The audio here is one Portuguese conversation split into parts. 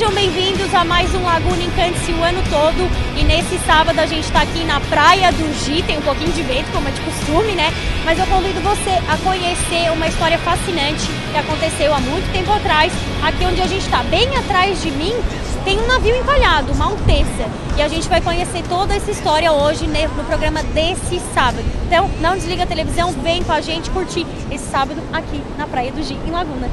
Sejam bem-vindos a mais um Laguna Encante-se o ano todo. E nesse sábado a gente está aqui na Praia do Gi, tem um pouquinho de vento, como é de costume, né? Mas eu convido você a conhecer uma história fascinante que aconteceu há muito tempo atrás. Aqui onde a gente está, bem atrás de mim, tem um navio encalhado, uma Alteza. E a gente vai conhecer toda essa história hoje no programa desse sábado. Então, não desliga a televisão, vem com a gente curtir esse sábado aqui na Praia do Gi, em Laguna.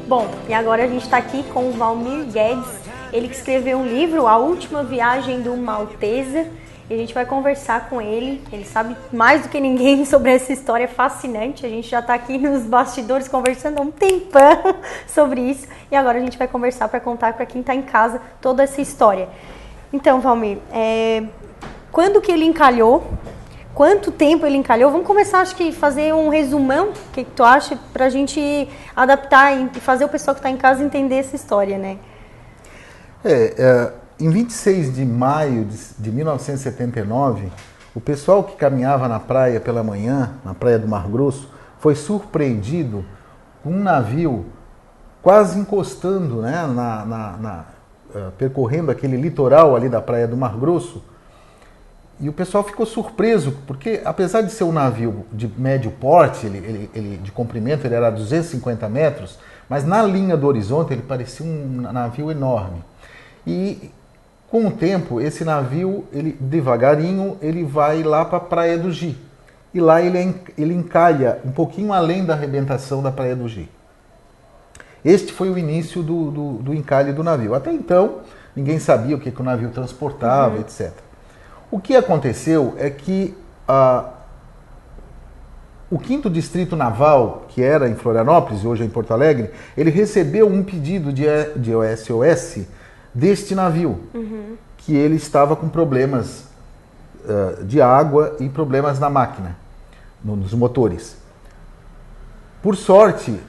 Bom, e agora a gente está aqui com o Valmir Guedes, ele que escreveu um livro, A Última Viagem de uma Alteza, e a gente vai conversar com ele. Ele sabe mais do que ninguém sobre essa história fascinante. A gente já está aqui nos bastidores conversando há um tempão sobre isso, e agora a gente vai conversar para contar para quem está em casa toda essa história. Então, Valmir, quando que ele encalhou? Quanto tempo ele encalhou? Vamos começar, acho que, fazer um resumão, o que tu acha, para a gente adaptar e fazer o pessoal que está em casa entender essa história, né? Em 26 de maio de 1979, o pessoal que caminhava na praia pela manhã, na praia do Mar Grosso, foi surpreendido com um navio quase encostando, né, percorrendo aquele litoral ali da praia do Mar Grosso. E o pessoal ficou surpreso, porque apesar de ser um navio de médio porte, ele de comprimento ele era 250 metros, mas na linha do horizonte ele parecia um navio enorme. E com o tempo, esse navio, devagarinho, ele vai lá para a Praia do Gi. E lá ele encalha um pouquinho além da arrebentação da Praia do Gi. Este foi o início do encalhe do navio. Até então, ninguém sabia o que o navio transportava, etc. O que aconteceu é que o 5º Distrito Naval, que era em Florianópolis e hoje é em Porto Alegre, ele recebeu um pedido de SOS deste navio, que ele estava com problemas de água e problemas na máquina, nos motores. Por sorte,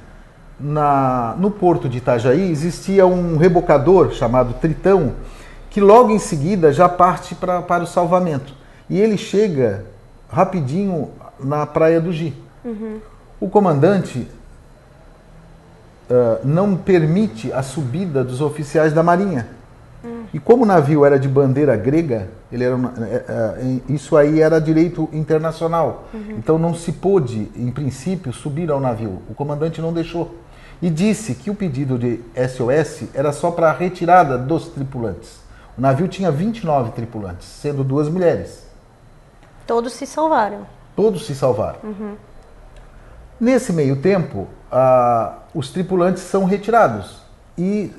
no porto de Itajaí existia um rebocador chamado Tritão, que logo em seguida já parte para o salvamento. E ele chega rapidinho na Praia do Gi. O comandante não permite a subida dos oficiais da Marinha. E como o navio era de bandeira grega, isso aí era direito internacional. Então não se pôde, em princípio, subir ao navio. O comandante não deixou. E disse que o pedido de SOS era só para a retirada dos tripulantes. O navio tinha 29 tripulantes, sendo 2 mulheres. Todos se salvaram. Todos se salvaram. Nesse meio tempo, os tripulantes são retirados e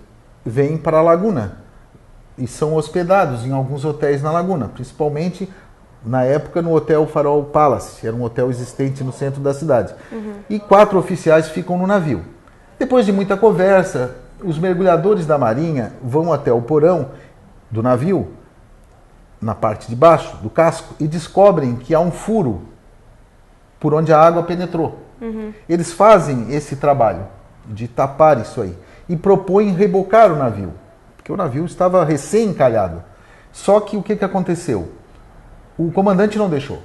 vêm para a Laguna. E são hospedados em alguns hotéis na Laguna, principalmente, na época, no Hotel Farol Palace, era um hotel existente no centro da cidade. E 4 oficiais ficam no navio. Depois de muita conversa, os mergulhadores da Marinha vão até o porão do navio, na parte de baixo do casco, e descobrem que há um furo por onde a água penetrou. Eles fazem esse trabalho de tapar isso aí e propõem rebocar o navio, porque o navio estava recém-encalhado. Só que o que aconteceu? O comandante não deixou.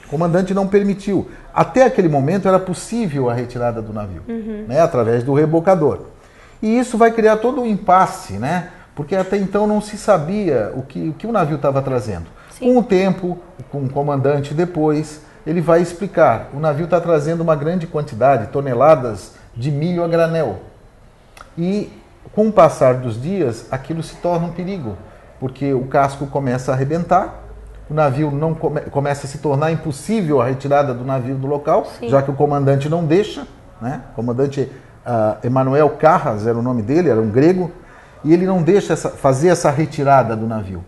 O comandante não permitiu. Até aquele momento era possível a retirada do navio, né, através do rebocador. E isso vai criar todo um impasse, né? Porque até então não se sabia o que o navio estava trazendo. Sim. Com o tempo, com o comandante depois, ele vai explicar. O navio está trazendo uma grande quantidade, toneladas de milho a granel. E com o passar dos dias, aquilo se torna um perigo, porque o casco começa a arrebentar, o navio começa a se tornar impossível a retirada do navio do local, Sim. já que o comandante não deixa, né? O comandante Emanuel Carras era o nome dele, era um grego, e ele não deixa fazer essa retirada do navio.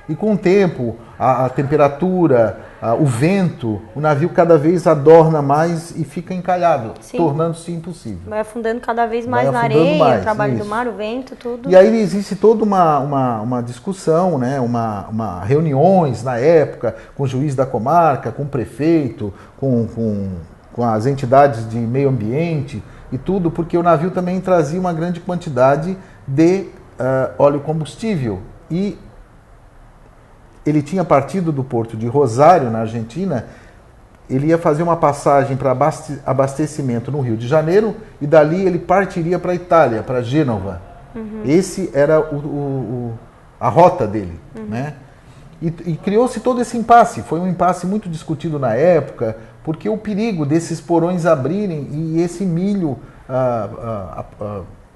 E com o tempo, a temperatura, o vento, o navio cada vez adorna mais e fica encalhado, tornando-se impossível. Vai afundando cada vez mais na areia, o trabalho do mar, o vento, tudo. E aí existe toda uma discussão, né? Reuniões na época com o juiz da comarca, com o prefeito, com as entidades de meio ambiente e tudo, porque o navio também trazia uma grande quantidade de óleo combustível. E ele tinha partido do porto de Rosário, na Argentina, ele ia fazer uma passagem para abastecimento no Rio de Janeiro e dali ele partiria para a Itália, para Gênova. Esse era a rota dele, né? E criou-se todo esse impasse. Foi um impasse muito discutido na época, porque o perigo desses porões abrirem e esse milho,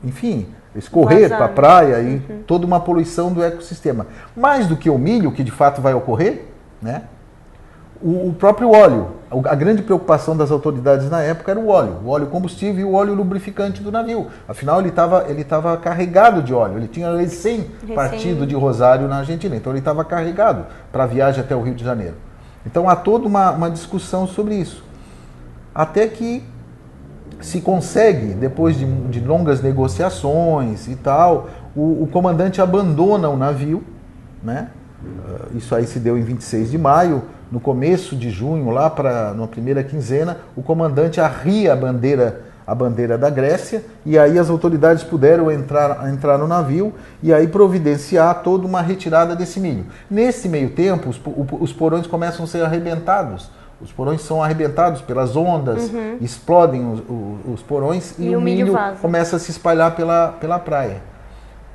enfim, escorrer para a praia e toda uma poluição do ecossistema. Mais do que o milho, que de fato vai ocorrer, né? O próprio óleo. A grande preocupação das autoridades na época era o óleo combustível e o óleo lubrificante do navio. Afinal, ele estava carregado de óleo. Ele tinha recém partido de Rosário, na Argentina. Então, ele estava carregado para a viagem até o Rio de Janeiro. Então, há toda uma discussão sobre isso. Até que se consegue, depois de longas negociações e tal, o comandante abandona o navio, né? Isso aí se deu em 26 de maio. No começo de junho, lá na primeira quinzena, o comandante arria a bandeira da Grécia, e aí as autoridades puderam entrar no navio e aí providenciar toda uma retirada desse milho. Nesse meio tempo, os porões começam a ser arrebentados. Os porões são arrebentados pelas ondas, explodem os porões e o milho começa a se espalhar pela praia.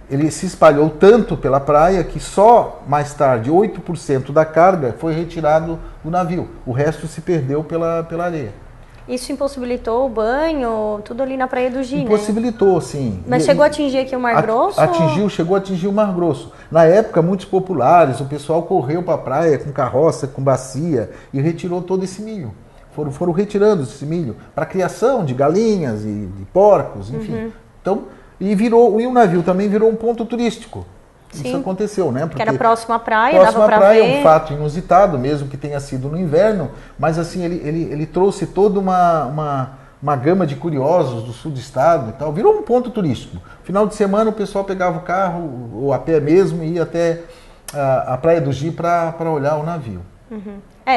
Ele se espalhou tanto pela praia que só mais tarde 8% da carga foi retirado do navio. O resto se perdeu pela areia. Isso impossibilitou o banho, tudo ali na Praia do Gi, Impossibilitou, sim. Mas chegou a atingir aqui o Mar Grosso? Chegou a atingir o Mar Grosso. Na época, muitos populares, o pessoal correu para a praia com carroça, com bacia e retirou todo esse milho. Foram retirando esse milho para a criação de galinhas e de porcos, enfim. Então, e o navio também virou um ponto turístico. Sim. Isso aconteceu, né? Porque era próximo à praia, dava para ver. Próximo à praia é um fato inusitado, mesmo que tenha sido no inverno, mas assim, ele trouxe toda uma gama de curiosos do sul do estado e tal. Virou um ponto turístico. Final de semana o pessoal pegava o carro, ou a pé mesmo, e ia até a Praia do Gi para olhar o navio.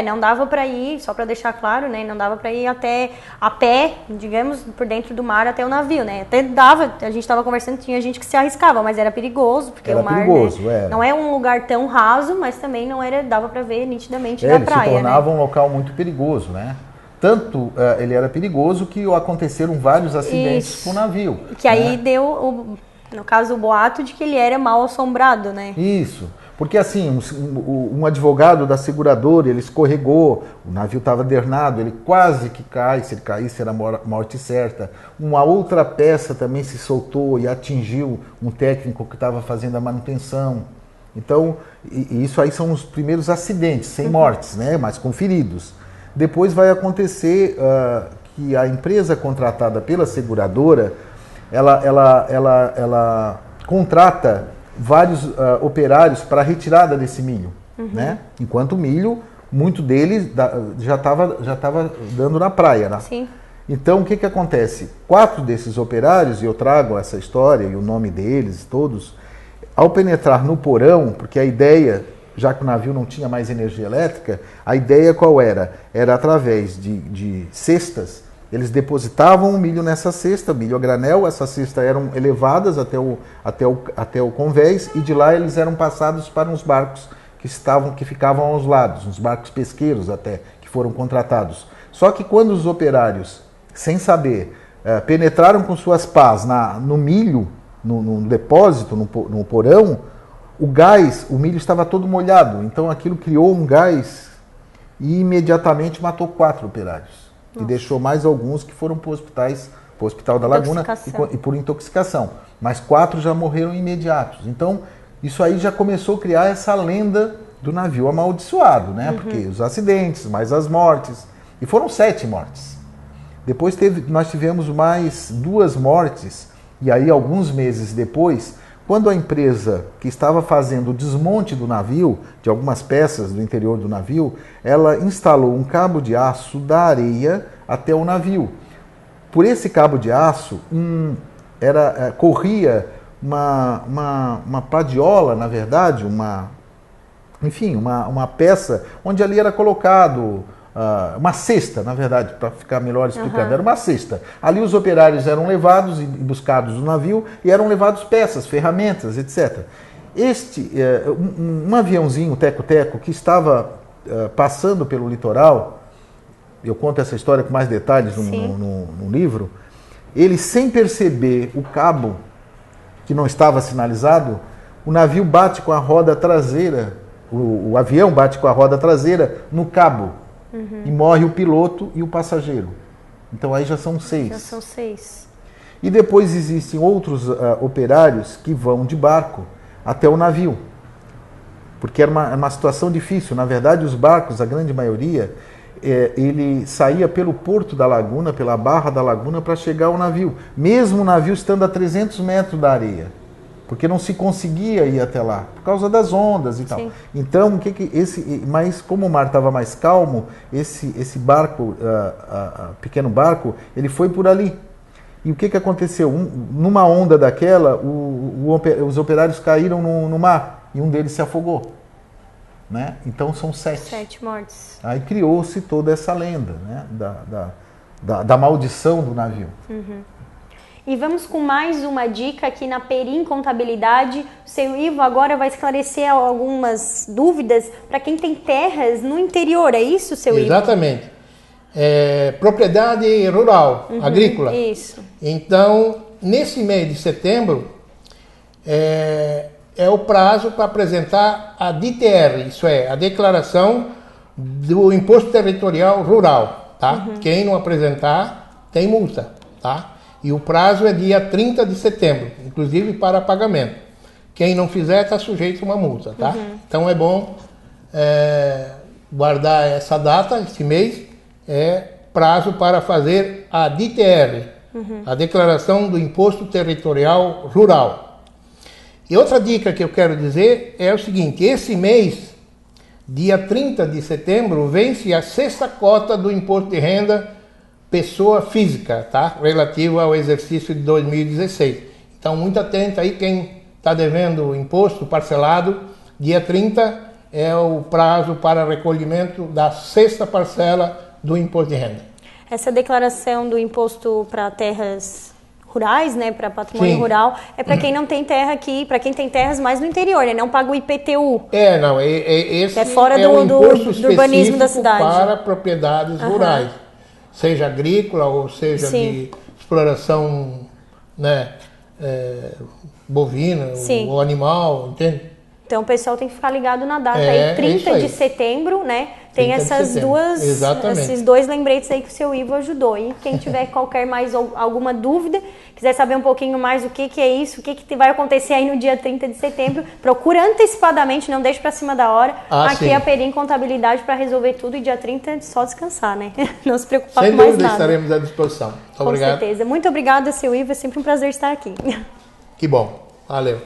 Não dava para ir, só para deixar claro, né? Não dava para ir até a pé, digamos, por dentro do mar até o navio, né? Até dava, a gente estava conversando, tinha gente que se arriscava, mas era perigoso, porque o mar, perigoso, né, não é um lugar tão raso, mas também não era, dava para ver nitidamente da praia. Ele se tornava, né, um local muito perigoso, né? Tanto ele era perigoso que aconteceram vários acidentes com o navio. Que aí deu, no caso, o boato de que ele era mal assombrado, né? Isso. Porque assim, um advogado da seguradora, ele escorregou, o navio estava dernado, ele quase que cai, se ele caísse era morte certa. Uma outra peça também se soltou e atingiu um técnico que estava fazendo a manutenção. Então, isso aí são os primeiros acidentes, sem mortes, né, mas com feridos. Depois vai acontecer que a empresa contratada pela seguradora, ela contrata vários operários para a retirada desse milho, né? Enquanto o milho, muito dele já estava dando na praia, né? Sim. Então, o que acontece? 4 desses operários, e eu trago essa história e o nome deles todos, ao penetrar no porão, porque a ideia, já que o navio não tinha mais energia elétrica, a ideia qual era? Era através de cestas. Eles depositavam o milho nessa cesta, milho a granel, essas cestas eram elevadas até o convés e de lá eles eram passados para uns barcos que ficavam aos lados, uns barcos pesqueiros até, que foram contratados. Só que quando os operários, sem saber, penetraram com suas pás no milho, no depósito, no porão, o milho estava todo molhado, então aquilo criou um gás e imediatamente matou 4 operários. E deixou mais alguns que foram para o Hospital da Laguna e por intoxicação. Mas 4 já morreram imediatos. Então, isso aí já começou a criar essa lenda do navio amaldiçoado, né? Porque os acidentes, mais as mortes. E foram 7 mortes. Depois nós tivemos mais 2 mortes. E aí, alguns meses depois, quando a empresa que estava fazendo o desmonte do navio, de algumas peças do interior do navio, ela instalou um cabo de aço da areia até o navio. Por esse cabo de aço, corria uma padiola, na verdade, uma peça, onde ali era colocado uma cesta, na verdade, para ficar melhor explicando, era uma cesta. Ali os operários eram levados e buscados no navio e eram levados peças, ferramentas, etc. Um aviãozinho teco-teco que estava passando pelo litoral, eu conto essa história com mais detalhes no livro, ele, sem perceber o cabo que não estava sinalizado, o navio bate com a roda traseira, o avião bate com a roda traseira no cabo, e morre o piloto e o passageiro. Então aí já são 6. Já são 6. E depois existem outros operários que vão de barco até o navio, porque era uma situação difícil. Na verdade, os barcos, a grande maioria, ele saía pelo porto da laguna, pela barra da laguna, para chegar ao navio, mesmo o navio estando a 300 metros da areia, porque não se conseguia ir até lá, por causa das ondas e tal. Sim. Então, mas como o mar estava mais calmo, esse barco, pequeno barco, ele foi por ali. E o que aconteceu? Numa onda daquela, os operários caíram no mar e um deles se afogou. Né? Então são 7. 7 mortes. Aí criou-se toda essa lenda, né? da maldição do navio. E vamos com mais uma dica aqui na Perim Contabilidade. O seu Ivo agora vai esclarecer algumas dúvidas para quem tem terras no interior, é isso, seu Ivo? Exatamente. Propriedade rural, agrícola. Isso. Então, nesse mês de setembro, é o prazo para apresentar a DTR, isso é, a Declaração do Imposto Territorial Rural, tá? Quem não apresentar, tem multa, tá? E o prazo é dia 30 de setembro, inclusive para pagamento. Quem não fizer está sujeito a uma multa, tá? Então é bom guardar essa data, esse mês, prazo para fazer a DTR, a Declaração do Imposto Territorial Rural. E outra dica que eu quero dizer é o seguinte: esse mês, dia 30 de setembro, vence a 6ª cota do Imposto de Renda Pessoa Física, tá? Relativo ao exercício de 2016. Então, muito atento aí, quem está devendo o imposto parcelado, dia 30 é o prazo para recolhimento da 6ª parcela do Imposto de Renda. Essa declaração do imposto para terras rurais, né, para patrimônio rural, é para quem não tem terra aqui, para quem tem terras mais no interior, né, não paga o IPTU. Esse é fora o imposto do urbanismo da cidade. Para propriedades rurais, seja agrícola ou seja de exploração, né, bovina ou animal, entende? Então o pessoal tem que ficar ligado na data aí, 30 de setembro, né? Tem esses 2 lembretes aí que o seu Ivo ajudou. E quem tiver qualquer mais alguma dúvida, quiser saber um pouquinho mais o que é isso, o que vai acontecer aí no dia 30 de setembro, procura antecipadamente, não deixe para cima da hora. Aqui é a Perim Contabilidade para resolver tudo, e dia 30 é só descansar, né? Não se preocupar com mais nada. Estaremos à disposição. Muito obrigado. Com certeza. Muito obrigada, seu Ivo. É sempre um prazer estar aqui. Que bom. Valeu.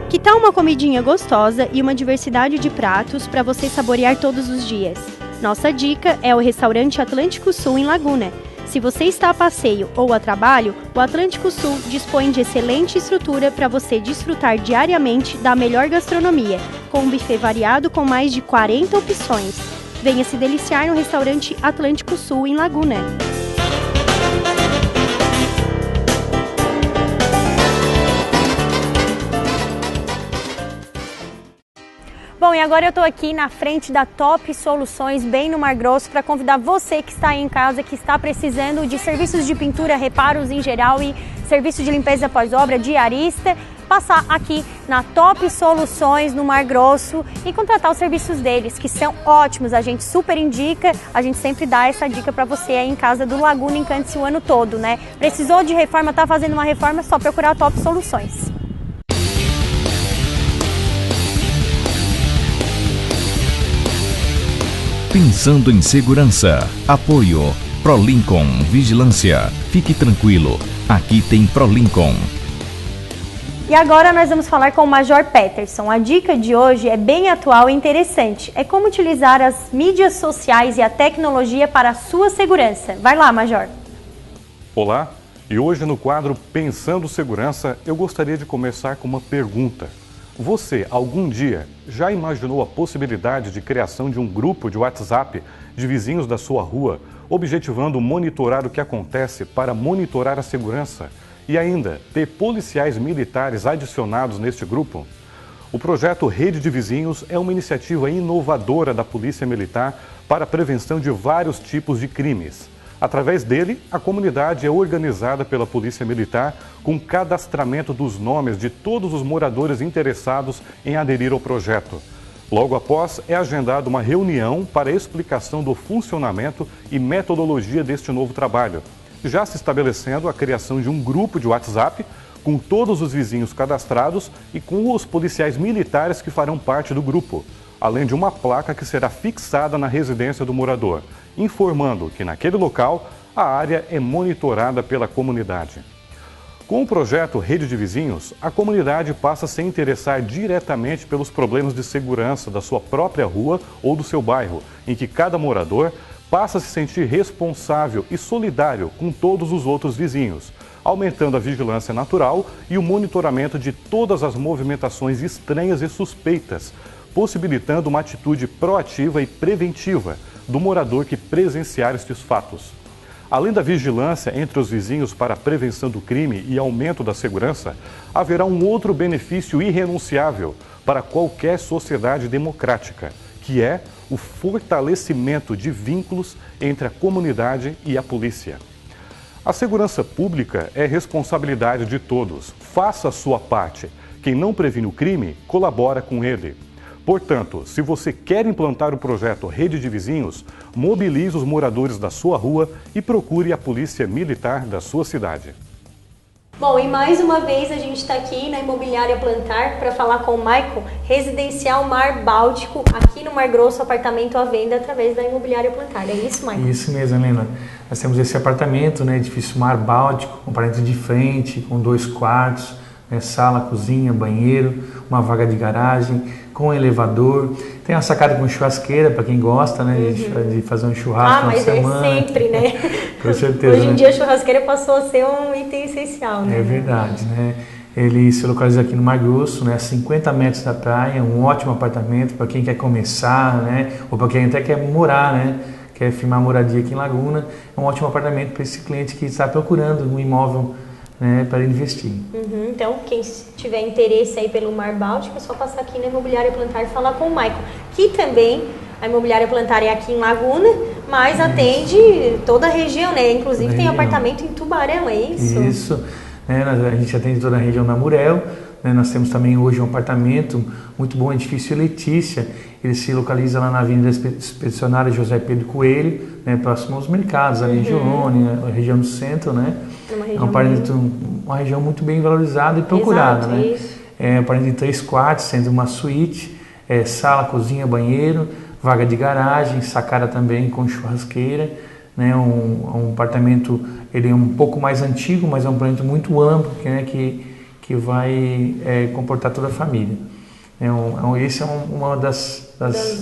Que tal uma comidinha gostosa e uma diversidade de pratos para você saborear todos os dias? Nossa dica é o restaurante Atlântico Sul em Laguna. Se você está a passeio ou a trabalho, o Atlântico Sul dispõe de excelente estrutura para você desfrutar diariamente da melhor gastronomia, com um buffet variado com mais de 40 opções. Venha se deliciar no restaurante Atlântico Sul em Laguna. Bom, e agora eu estou aqui na frente da Top Soluções, bem no Mar Grosso, para convidar você que está aí em casa, que está precisando de serviços de pintura, reparos em geral e serviço de limpeza pós-obra, diarista, passar aqui na Top Soluções, no Mar Grosso, e contratar os serviços deles, que são ótimos. A gente super indica, a gente sempre dá essa dica para você aí em casa do Laguna, encante-se o ano todo, né? Precisou de reforma, tá fazendo uma reforma, é só procurar a Top Soluções. Pensando em segurança. Apoio. ProLincoln Vigilância. Fique tranquilo. Aqui tem ProLincoln. E agora nós vamos falar com o Major Peterson. A dica de hoje é bem atual e interessante. É como utilizar as mídias sociais e a tecnologia para a sua segurança. Vai lá, Major. Olá, e hoje no quadro Pensando Segurança, eu gostaria de começar com uma pergunta. Você, algum dia, já imaginou a possibilidade de criação de um grupo de WhatsApp de vizinhos da sua rua objetivando monitorar o que acontece para monitorar a segurança e ainda ter policiais militares adicionados neste grupo? O projeto Rede de Vizinhos é uma iniciativa inovadora da Polícia Militar para a prevenção de vários tipos de crimes. Através dele, a comunidade é organizada pela Polícia Militar com cadastramento dos nomes de todos os moradores interessados em aderir ao projeto. Logo após, é agendada uma reunião para explicação do funcionamento e metodologia deste novo trabalho, já se estabelecendo a criação de um grupo de WhatsApp com todos os vizinhos cadastrados e com os policiais militares que farão parte do grupo, além de uma placa que será fixada na residência do morador, informando que naquele local a área é monitorada pela comunidade. Com o projeto Rede de Vizinhos, a comunidade passa a se interessar diretamente pelos problemas de segurança da sua própria rua ou do seu bairro, em que cada morador passa a se sentir responsável e solidário com todos os outros vizinhos, aumentando a vigilância natural e o monitoramento de todas as movimentações estranhas e suspeitas, possibilitando uma atitude proativa e preventiva do morador que presenciar estes fatos. Além da vigilância entre os vizinhos para a prevenção do crime e aumento da segurança, haverá um outro benefício irrenunciável para qualquer sociedade democrática, que é o fortalecimento de vínculos entre a comunidade e a polícia. A segurança pública é responsabilidade de todos. Faça a sua parte. Quem não previne o crime, colabora com ele. Portanto, se você quer implantar o projeto Rede de Vizinhos, mobilize os moradores da sua rua e procure a polícia militar da sua cidade. Bom, e mais uma vez a gente está aqui na Imobiliária Plantar para falar com o Maicon, residencial Mar Báltico, aqui no Mar Grosso, apartamento à venda através da Imobiliária Plantar. É isso, Maicon? Isso mesmo, Helena. Nós temos esse apartamento, né, edifício Mar Báltico, um apartamento de frente, com 2 quartos, né, sala, cozinha, banheiro, uma vaga de garagem, com elevador. Tem uma sacada com churrasqueira, para quem gosta, né, de fazer um churrasco na semana. Mas é sempre, né? Com certeza. Hoje em dia a churrasqueira passou a ser um item essencial, né? É verdade, né? Ele se localiza aqui no Mar Grosso, né, a 50 metros da praia, um ótimo apartamento para quem quer começar, né, ou para quem até quer morar, né, quer firmar moradia aqui em Laguna. É um ótimo apartamento para esse cliente que está procurando um imóvel, né, para investir. Então, quem tiver interesse aí pelo Mar Báltico, é só passar aqui na Imobiliária Plantar e falar com o Maicon, que também a Imobiliária Plantar é aqui em Laguna, mas atende toda a região, né? Inclusive tem apartamento em Tubarão, é isso? Isso, né? A gente atende toda a região da Murel, né? Nós temos também hoje um apartamento muito bom, edifício Letícia. Ele se localiza lá na Avenida Expedicionária José Pedro Coelho, né? Próximo aos mercados, ali em Giovanni, a região do centro, né? É um apartamento, uma região muito bem valorizada e procurada, exato, né? Isso. É um apartamento de 3 quartos, sendo uma suíte, sala, cozinha, banheiro, vaga de garagem, sacada também com churrasqueira, né? Um apartamento, ele é um pouco mais antigo, mas é um apartamento muito amplo, né? que vai comportar toda a família. Esse é uma das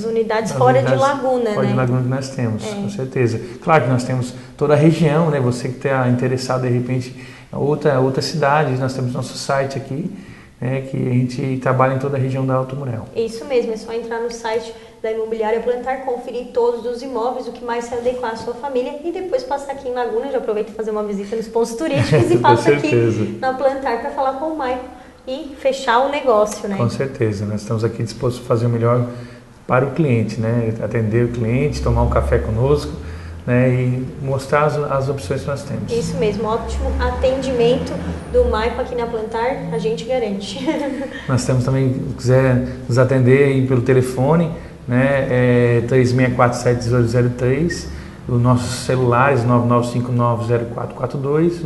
unidades fora de Laguna, fora né? de Laguna que nós temos, com certeza. Claro que nós temos toda a região, né? Você que está interessado, de repente, em outra cidade, nós temos nosso site aqui, né? Que a gente trabalha em toda a região da Alto Murel. Isso mesmo, é só entrar no site da Imobiliária Plantar, conferir todos os imóveis, o que mais se adequar à sua família e depois passar aqui em Laguna. Já aproveita e fazer uma visita nos pontos turísticos e passa aqui na Plantar para falar com o Maicon e fechar o negócio, né? Com certeza, nós estamos aqui dispostos a fazer o melhor para o cliente, né? Atender o cliente, tomar um café conosco, né? E mostrar as opções que nós temos. Isso mesmo, ótimo atendimento do Maicon aqui na Plantar, a gente garante. Nós temos também, se quiser nos atender aí pelo telefone, né? 3647-003, os nossos celulares 9959-0442,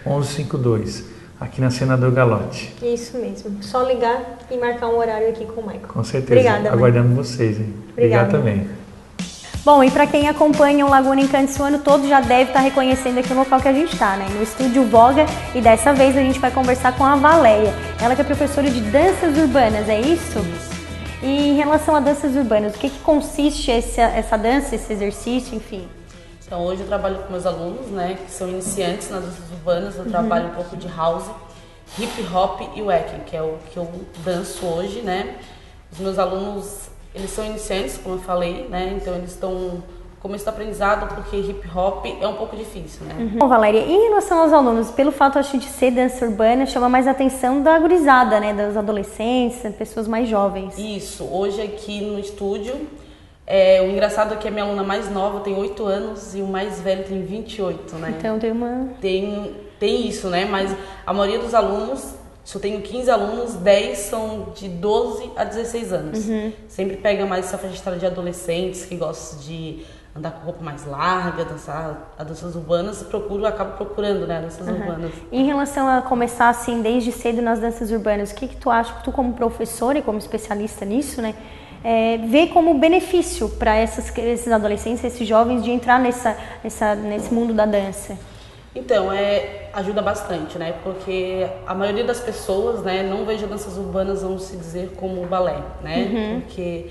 9911-1152. Aqui na Senador Galotti. Isso mesmo. Só ligar e marcar um horário aqui com o Maicon. Com certeza. Obrigada, aguardando vocês. Hein? Obrigado também. Bom, e para quem acompanha o Laguna Encanto esse ano todo, já deve estar reconhecendo aqui o local que a gente está, né? No Estúdio Voga. E dessa vez a gente vai conversar com a Valéria. Ela que é professora de danças urbanas, é isso? E em relação a danças urbanas, o que consiste essa dança, esse exercício, enfim? Então hoje eu trabalho com meus alunos, né, que são iniciantes nas danças urbanas. Eu trabalho um pouco de house, hip hop e wacking, que é o que eu danço hoje, né. Os meus alunos, eles são iniciantes, como eu falei, né, então eles estão começo do aprendizado, porque hip hop é um pouco difícil, né? Bom, Valéria, em relação aos alunos, pelo fato, acho, de ser dança urbana, chama mais a atenção da gurizada, né? Das adolescentes, pessoas mais jovens. Isso, hoje aqui no estúdio, o engraçado é que a minha aluna mais nova tem 8 anos e o mais velho tem 28, né? Então tem uma... Tem isso, né? Mas a maioria dos alunos, se eu tenho 15 alunos, 10 são de 12 a 16 anos. Sempre pega mais essa faixa etária de adolescentes que gostam de andar com roupa mais larga, dançar a danças urbanas, acabo procurando, né, danças urbanas. Em relação a começar assim desde cedo nas danças urbanas, o que tu acha, tu como professora e como especialista nisso, né, vê como benefício para esses adolescentes, esses jovens de entrar nesse mundo da dança? Então, ajuda bastante, né, porque a maioria das pessoas, né, não vejo danças urbanas, vamos se dizer, como balé, né, porque...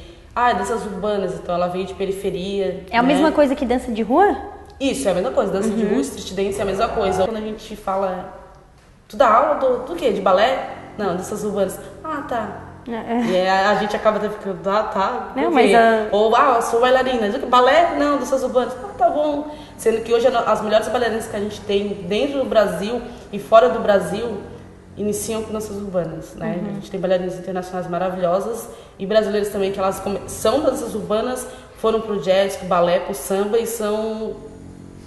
danças urbanas, então ela veio de periferia. É a mesma coisa que dança de rua? Isso, é a mesma coisa. Dança de rua, street dance é a mesma coisa. Quando a gente fala, tu dá aula do quê? De balé? Não, danças urbanas. Tá. E a gente acaba ficando, tá. Não, mas Ou, sou bailarina. Balé? Não, danças urbanas. Tá bom. Sendo que hoje as melhores bailarinas que a gente tem dentro do Brasil e fora do Brasil iniciam com danças urbanas, né? A gente tem bailarinas internacionais maravilhosas e brasileiras também, que elas são danças urbanas, foram pro jazz, pro balé, pro samba e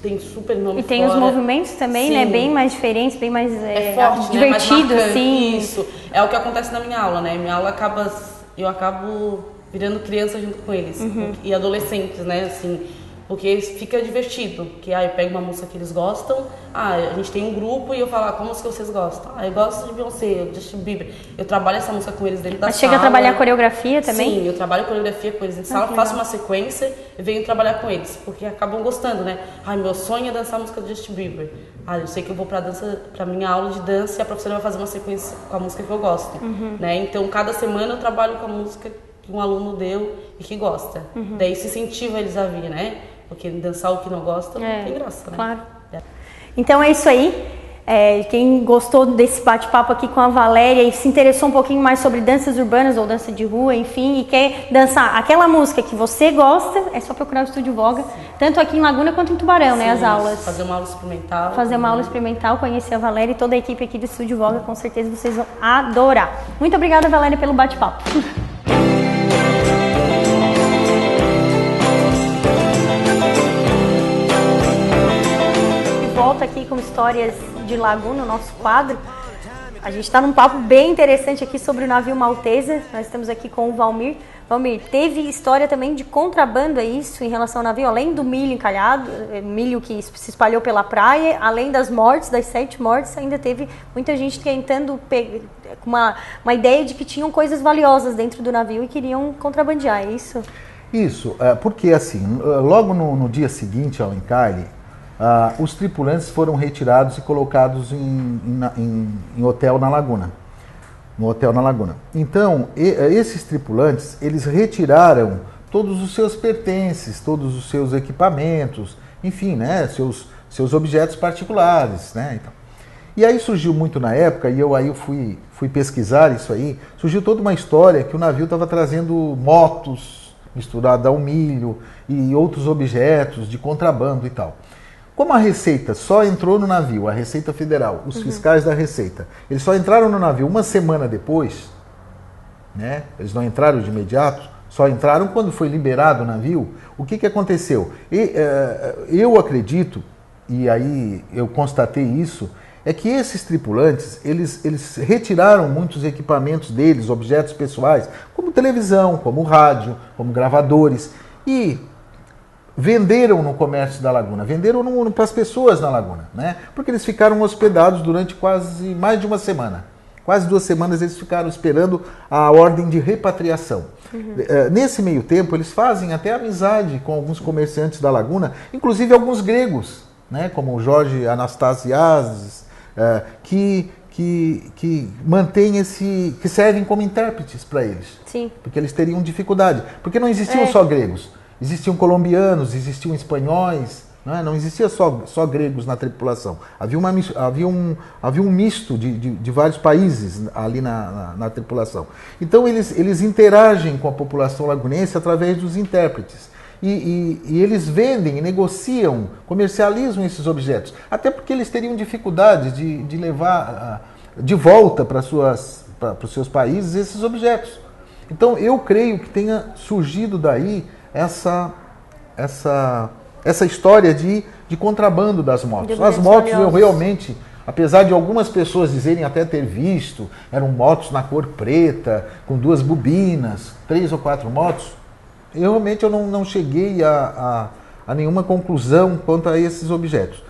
tem super nome. E tem os movimentos também, sim, né? Bem mais diferentes, bem mais forte, divertidos, né? Mais sim. Isso, é o que acontece na minha aula, né? Minha aula eu acabo virando criança junto com eles e adolescentes, né? Assim, porque fica divertido, que eu pego uma música que eles gostam, a gente tem um grupo e eu falo, qual música vocês gostam? Eu gosto de Beyoncé, Justin Bieber. Eu trabalho essa música com eles dentro da sala. Mas chega a trabalhar coreografia também? Sim, eu trabalho coreografia com eles dentro da sala, faço uma sequência e venho trabalhar com eles, porque acabam gostando, né? Meu sonho é dançar a música do Justin Bieber. Eu sei que eu vou pra minha aula de dança e a professora vai fazer uma sequência com a música que eu gosto, né? Então, cada semana eu trabalho com a música que um aluno deu e que gosta. Daí isso incentiva eles a vir, né? Porque dançar o que não gosta não tem graça, né? Claro. Então é isso aí. Quem gostou desse bate-papo aqui com a Valéria e se interessou um pouquinho mais sobre danças urbanas ou dança de rua, enfim, e quer dançar aquela música que você gosta, é só procurar o Estúdio Voga, tanto aqui em Laguna quanto em Tubarão, né? As aulas. Fazer uma aula experimental. Fazer uma aula experimental, conhecer a Valéria e toda a equipe aqui do Estúdio Voga, com certeza vocês vão adorar. Muito obrigada, Valéria, pelo bate-papo. Volta aqui com histórias de Laguna, o nosso quadro. A gente está num papo bem interessante aqui sobre o navio Maltesa. Nós estamos aqui com o Valmir. Valmir, teve história também de contrabando, é isso, em relação ao navio? Além do milho encalhado, milho que se espalhou pela praia, além das mortes, das 7 mortes, ainda teve muita gente tentando com uma ideia de que tinham coisas valiosas dentro do navio e queriam contrabandear, é isso? Isso, porque assim, logo no dia seguinte ao encalhe, os tripulantes foram retirados e colocados em hotel na Laguna. No hotel na Laguna. Então, esses tripulantes, eles retiraram todos os seus pertences, todos os seus equipamentos, enfim, né, seus objetos particulares, né, então. E aí surgiu muito na época, e eu fui pesquisar isso aí, surgiu toda uma história que o navio estava trazendo motos misturadas ao milho e outros objetos de contrabando e tal. Como a Receita só entrou no navio, a Receita Federal, os fiscais da Receita, eles só entraram no navio uma semana depois, né? Eles não entraram de imediato, só entraram quando foi liberado o navio. O que aconteceu? Eu acredito, e aí eu constatei isso, é que esses tripulantes, eles retiraram muitos equipamentos deles, objetos pessoais, como televisão, como rádio, como gravadores, e venderam no comércio da Laguna, venderam para as pessoas na Laguna, né? Porque eles ficaram hospedados durante quase mais de uma semana. Quase 2 semanas eles ficaram esperando a ordem de repatriação. Nesse meio tempo, eles fazem até amizade com alguns comerciantes da Laguna, inclusive alguns gregos, né? Como o Jorge Anastasiades, que mantêm que servem como intérpretes para eles. Sim. Porque eles teriam dificuldade. Porque não existiam só gregos. Existiam colombianos, existiam espanhóis, não existia só gregos na tripulação. Havia um misto de vários países ali na tripulação. Então eles interagem com a população lagunense através dos intérpretes. e eles vendem, negociam, comercializam esses objetos. Até porque eles teriam dificuldade de levar de volta para os seus países esses objetos. Então eu creio que tenha surgido daí essa história de contrabando das motos. As motos eu realmente, apesar de algumas pessoas dizerem até ter visto, eram motos na cor preta, com 2 bobinas, 3 ou 4 motos, realmente eu não cheguei a nenhuma conclusão quanto a esses objetos.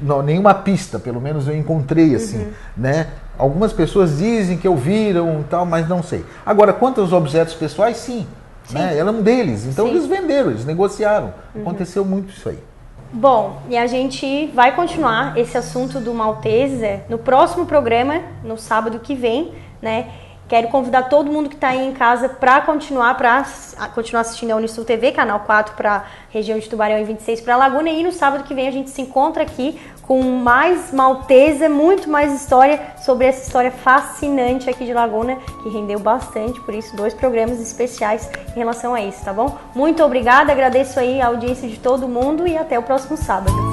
Não, nenhuma pista, pelo menos eu encontrei assim, né? Algumas pessoas dizem que ouviram e tal, mas não sei. Agora, quanto aos objetos pessoais, sim. Né? Eram deles, então eles venderam, eles negociaram. Aconteceu muito isso aí. Bom, e a gente vai continuar esse assunto do Malteser no próximo programa, no sábado que vem, né? Quero convidar todo mundo que está aí em casa para continuar assistindo a Unisul TV, canal 4 para a região de Tubarão e 26 para Laguna. E no sábado que vem a gente se encontra aqui com mais Malteser, muito mais história sobre essa história fascinante aqui de Laguna, que rendeu bastante, por isso 2 programas especiais em relação a isso, tá bom? Muito obrigada, agradeço aí a audiência de todo mundo e até o próximo sábado.